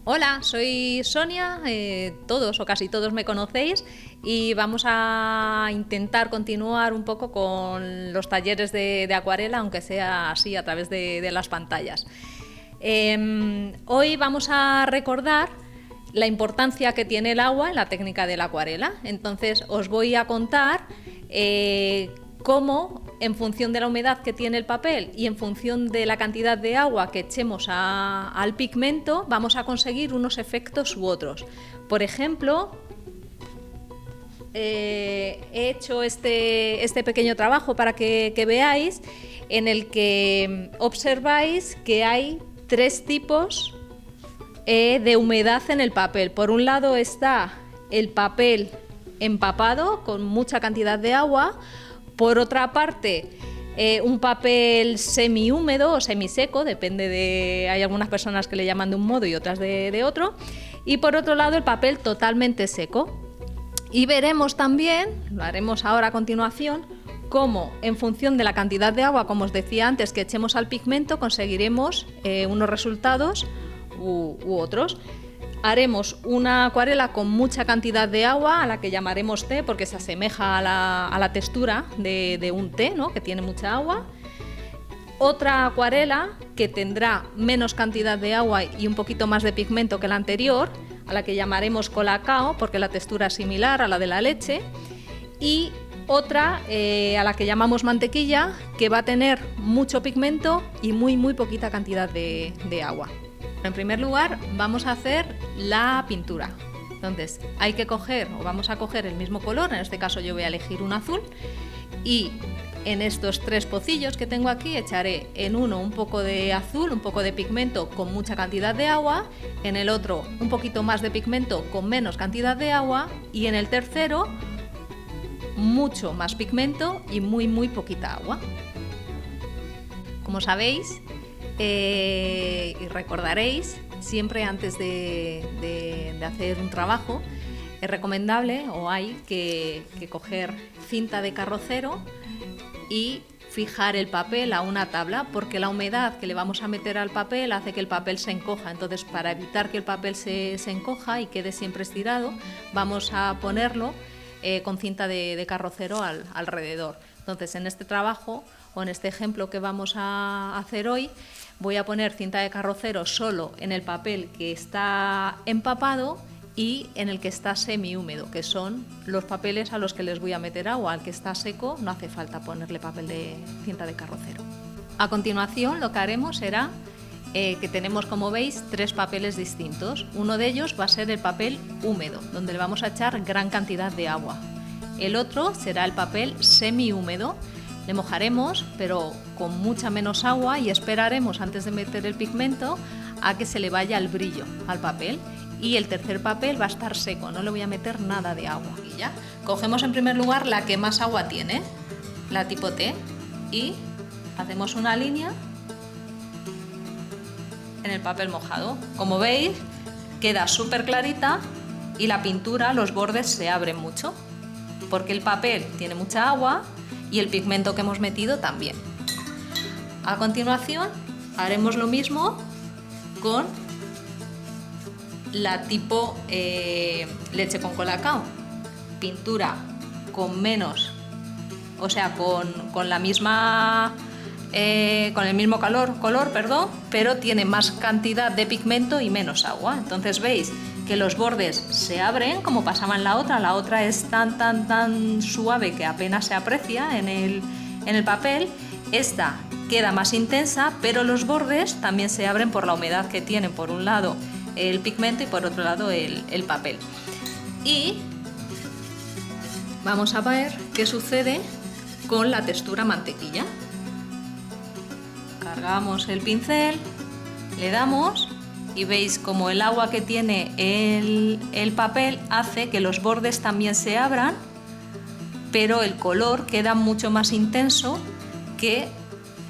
Hola, soy Sonia, todos o casi todos me conocéis y vamos a intentar continuar un poco con los talleres de acuarela, aunque sea así a través de las pantallas. Hoy vamos a recordar la importancia que tiene el agua en la técnica de la acuarela. Entonces os voy a contar cómo, en función de la humedad que tiene el papel y en función de la cantidad de agua que echemos al pigmento, vamos a conseguir unos efectos u otros. Por ejemplo, he hecho este pequeño trabajo para que veáis, en el que observáis que hay tres tipos de humedad en el papel. Por un lado está el papel empapado con mucha cantidad de agua. Por otra parte, un papel semihúmedo o semiseco, depende hay algunas personas que le llaman de un modo y otras de otro. Y por otro lado, el papel totalmente seco. Y veremos también, lo haremos ahora a continuación, cómo en función de la cantidad de agua, como os decía antes, que echemos al pigmento, conseguiremos unos resultados u otros. Haremos una acuarela con mucha cantidad de agua, a la que llamaremos té, porque se asemeja a la textura de un té, ¿no?, que tiene mucha agua. Otra acuarela que tendrá menos cantidad de agua y un poquito más de pigmento que la anterior, a la que llamaremos colacao, porque la textura es similar a la de la leche. Y otra a la que llamamos mantequilla, que va a tener mucho pigmento y muy poquita cantidad de agua. En primer lugar, vamos a hacer la pintura. Entonces, vamos a coger el mismo color, en este caso yo voy a elegir un azul, y en estos tres pocillos que tengo aquí echaré en uno un poco de azul, un poco de pigmento con mucha cantidad de agua, en el otro un poquito más de pigmento con menos cantidad de agua, y en el tercero mucho más pigmento y muy poquita agua. Como sabéis, y recordaréis, siempre antes de hacer un trabajo es recomendable, o hay que coger cinta de carrocero y fijar el papel a una tabla, porque la humedad que le vamos a meter al papel hace que el papel se encoja. Entonces, para evitar que el papel se encoja y quede siempre estirado, vamos a ponerlo con cinta de carrocero alrededor. Entonces, en este trabajo o en este ejemplo que vamos a hacer hoy, voy a poner cinta de carrocero solo en el papel que está empapado y en el que está semihúmedo, que son los papeles a los que les voy a meter agua. Al que está seco no hace falta ponerle papel de cinta de carrocero. A continuación, lo que haremos será que tenemos, como veis, tres papeles distintos. Uno de ellos va a ser el papel húmedo, donde le vamos a echar gran cantidad de agua. El otro será el papel semihúmedo. Le mojaremos, pero con mucha menos agua, y esperaremos antes de meter el pigmento a que se le vaya el brillo al papel. Y el tercer papel va a estar seco, no le voy a meter nada de agua. Y ya cogemos en primer lugar la que más agua tiene, la tipo T, y hacemos una línea en el papel mojado. Como veis, queda súper clarita y la pintura, los bordes se abren mucho, porque el papel tiene mucha agua y el pigmento que hemos metido también. A continuación haremos lo mismo con la tipo leche con colacao. Pintura con menos, o sea, con la misma con el mismo color, pero tiene más cantidad de pigmento y menos agua. Entonces veis que los bordes se abren, como pasaba en la otra es tan suave que apenas se aprecia en el papel. Esta queda más intensa, pero los bordes también se abren por la humedad que tienen, por un lado el pigmento y por otro lado el papel. Y vamos a ver qué sucede con la textura mantequilla. Cargamos el pincel, le damos y veis como el agua que tiene el papel hace que los bordes también se abran, pero el color queda mucho más intenso que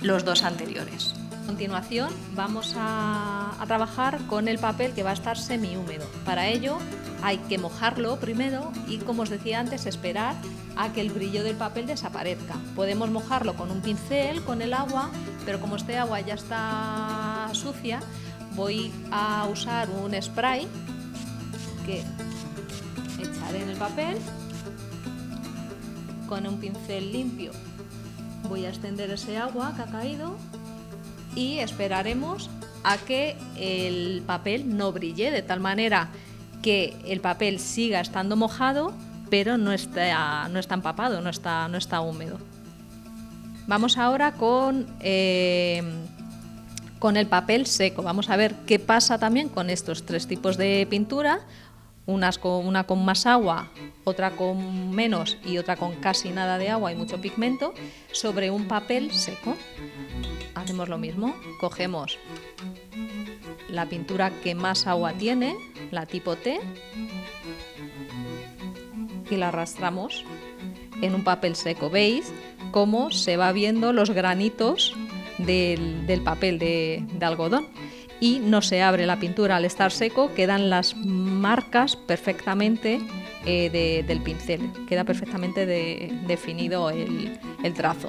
los dos anteriores. A continuación vamos a trabajar con el papel que va a estar semihúmedo. Para ello hay que mojarlo primero y, como os decía antes, esperar a que el brillo del papel desaparezca. Podemos mojarlo con un pincel, con el agua, pero como este agua ya está sucia, voy a usar un spray que echaré en el papel. Con un pincel limpio voy a extender ese agua que ha caído y esperaremos a que el papel no brille, de tal manera que el papel siga estando mojado, pero no está empapado, no está húmedo. Vamos ahora con el papel seco. Vamos a ver qué pasa también con estos tres tipos de pintura. Una con más agua, otra con menos y otra con casi nada de agua y mucho pigmento, sobre un papel seco. Hacemos lo mismo, cogemos la pintura que más agua tiene, la tipo T, y la arrastramos en un papel seco. ¿Veis cómo se va viendo los granitos del papel de algodón? Y no se abre la pintura al estar seco, quedan las marcas perfectamente del pincel, queda perfectamente definido el trazo.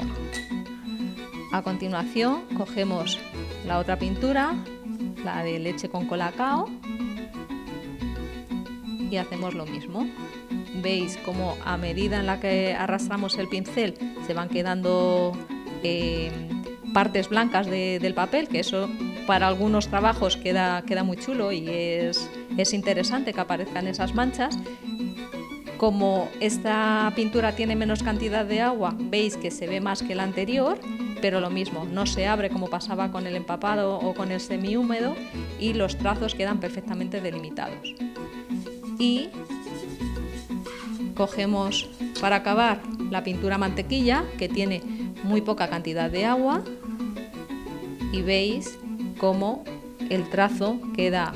A continuación cogemos la otra pintura, la de leche con colacao, y hacemos lo mismo. Veis cómo a medida en la que arrastramos el pincel se van quedando partes blancas del papel, que eso para algunos trabajos queda muy chulo y es interesante que aparezcan esas manchas. Como esta pintura tiene menos cantidad de agua, veis que se ve más que la anterior, pero lo mismo, no se abre como pasaba con el empapado o con el semihúmedo y los trazos quedan perfectamente delimitados. Y cogemos para acabar la pintura mantequilla, que tiene muy poca cantidad de agua, y veis cómo el trazo queda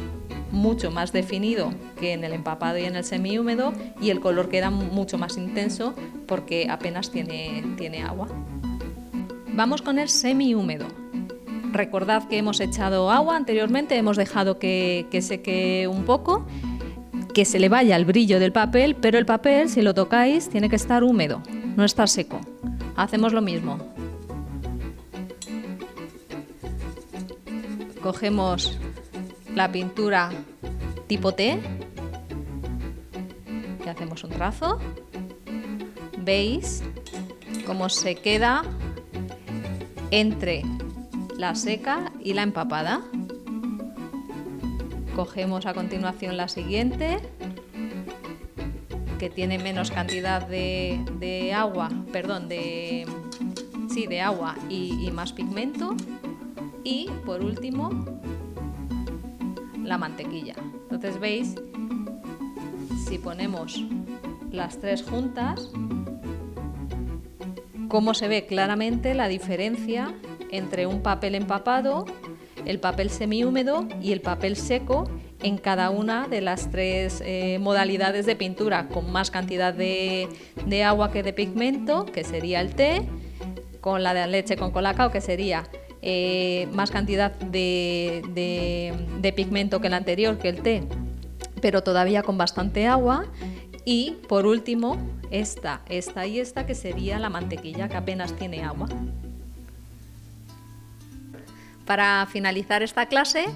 mucho más definido que en el empapado y en el semihúmedo, y el color queda mucho más intenso porque apenas tiene agua. Vamos con el semihúmedo. Recordad que hemos echado agua anteriormente, hemos dejado que seque un poco, que se le vaya el brillo del papel, pero el papel, si lo tocáis, tiene que estar húmedo, no estar seco. Hacemos lo mismo. Cogemos la pintura tipo T y hacemos un trazo. Veis cómo se queda entre la seca y la empapada. Cogemos a continuación la siguiente, que tiene menos cantidad de agua, de agua y más pigmento. Y por último, la mantequilla. Entonces veis, si ponemos las tres juntas, cómo se ve claramente la diferencia entre un papel empapado, el papel semihúmedo y el papel seco en cada una de las tres modalidades de pintura, con más cantidad de agua que de pigmento, que sería el té, con la de leche con colacao, que sería más cantidad de pigmento que el anterior, que el té, pero todavía con bastante agua, y por último esta y esta, que sería la mantequilla, que apenas tiene agua. Para finalizar esta clase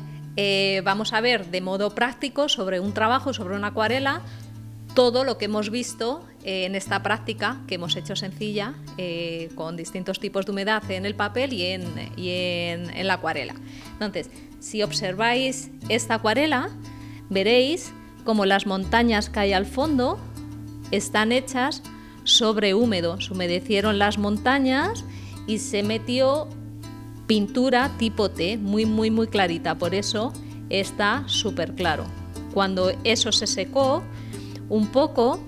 vamos a ver de modo práctico sobre un trabajo, sobre una acuarela, todo lo que hemos visto en esta práctica que hemos hecho sencilla, con distintos tipos de humedad en el papel y en la acuarela. Entonces, si observáis esta acuarela, veréis como las montañas que hay al fondo están hechas sobre húmedo. Se humedecieron las montañas y se metió pintura tipo T, muy clarita, por eso está súper claro. Cuando eso se secó un poco,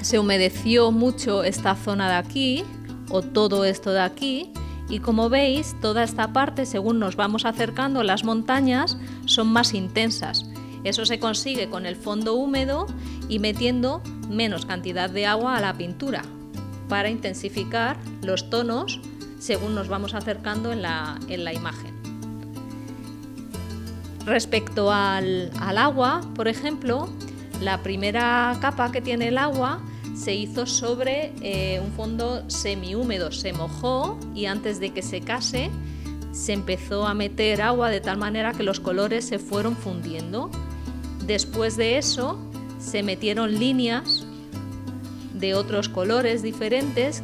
se humedeció mucho esta zona de aquí, o todo esto de aquí, y como veis, toda esta parte, según nos vamos acercando, las montañas son más intensas. Eso se consigue con el fondo húmedo y metiendo menos cantidad de agua a la pintura para intensificar los tonos según nos vamos acercando en la imagen. Respecto al agua, por ejemplo, la primera capa que tiene el agua se hizo sobre un fondo semihúmedo, se mojó y antes de que secase se empezó a meter agua de tal manera que los colores se fueron fundiendo. Después de eso se metieron líneas de otros colores diferentes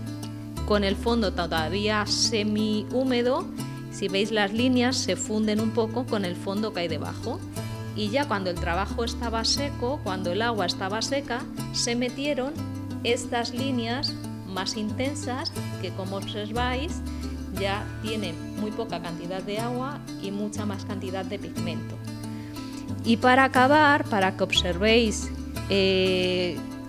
con el fondo todavía semi húmedo. Si veis, las líneas se funden un poco con el fondo que hay debajo, y ya cuando el trabajo estaba seco, cuando el agua estaba seca, se metieron estas líneas más intensas que, como observáis, ya tienen muy poca cantidad de agua y mucha más cantidad de pigmento. Y para acabar, para que observéis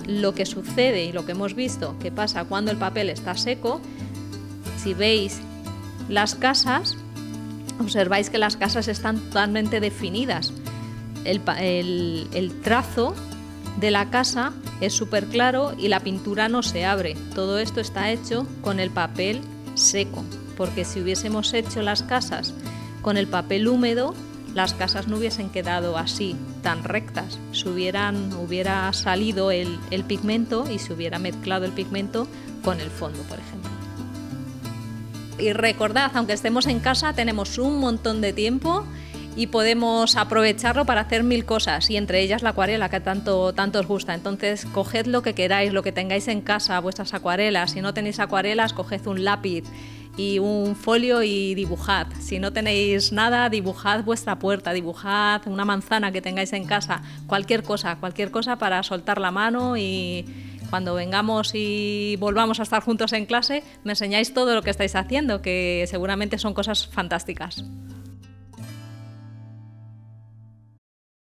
lo que sucede y lo que hemos visto que pasa cuando el papel está seco, si veis las casas, observáis que las casas están totalmente definidas. El trazo de la casa es súper claro y la pintura no se abre. Todo esto está hecho con el papel seco, porque si hubiésemos hecho las casas con el papel húmedo, las casas no hubiesen quedado así, tan rectas. Hubiera salido el pigmento y se hubiera mezclado el pigmento con el fondo, por ejemplo. Y recordad, aunque estemos en casa, tenemos un montón de tiempo y podemos aprovecharlo para hacer 1000 cosas, y entre ellas la acuarela, que tanto os gusta. Entonces, coged lo que queráis, lo que tengáis en casa, vuestras acuarelas. Si no tenéis acuarelas, coged un lápiz y un folio y dibujad. Si no tenéis nada, dibujad vuestra puerta, dibujad una manzana que tengáis en casa, cualquier cosa para soltar la mano, y cuando vengamos y volvamos a estar juntos en clase, me enseñáis todo lo que estáis haciendo, que seguramente son cosas fantásticas.